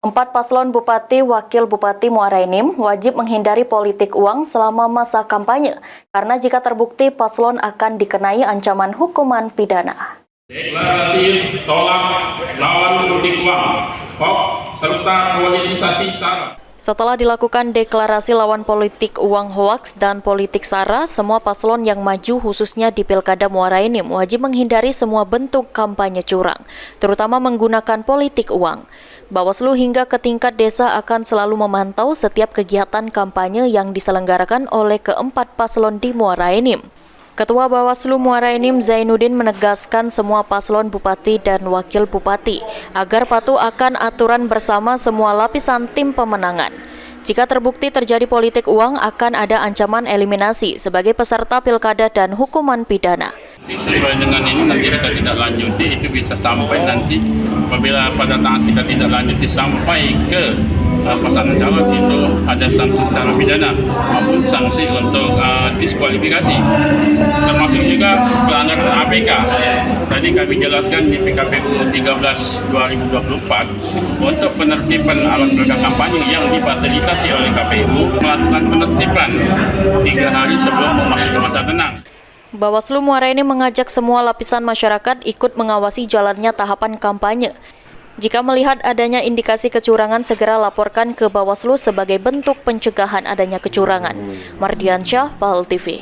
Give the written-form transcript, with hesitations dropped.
4 paslon Bupati Wakil Bupati Muara Enim wajib menghindari politik uang selama masa kampanye, karena jika terbukti paslon akan dikenai ancaman hukuman pidana. Deklarasi tolak lawan politik uang, hoax, serta politisasi SARA. Setelah dilakukan deklarasi lawan politik uang hoaks dan politik SARA, semua paslon yang maju khususnya di Pilkada Muara Enim wajib menghindari semua bentuk kampanye curang, terutama menggunakan politik uang. Bawaslu hingga ke tingkat desa akan selalu memantau setiap kegiatan kampanye yang diselenggarakan oleh keempat paslon di Muara Enim. Ketua Bawaslu Muara Enim Zainuddin menegaskan semua paslon bupati dan wakil bupati agar patuh akan aturan bersama semua lapisan tim pemenangan. Jika terbukti terjadi politik uang, akan ada ancaman eliminasi sebagai peserta pilkada dan hukuman pidana. Sesuai dengan ini nanti kita tidak lanjuti, itu bisa sampai nanti apabila pada saat kita tidak lanjuti sampai ke pasangan calon, itu ada sanksi secara pidana maupun sanksi untuk diskualifikasi, termasuk juga pelanggaran APK. Tadi kami jelaskan di PKPU 13/2024 untuk penertiban alat peraga kampanye yang difasilitasi oleh KPU melakukan penertiban 3 hari sebelum memasuki masa tenang. Bawaslu Muara Enim mengajak semua lapisan masyarakat ikut mengawasi jalannya tahapan kampanye. Jika melihat adanya indikasi kecurangan, segera laporkan ke Bawaslu sebagai bentuk pencegahan adanya kecurangan. Mardiansyah, PAL TV.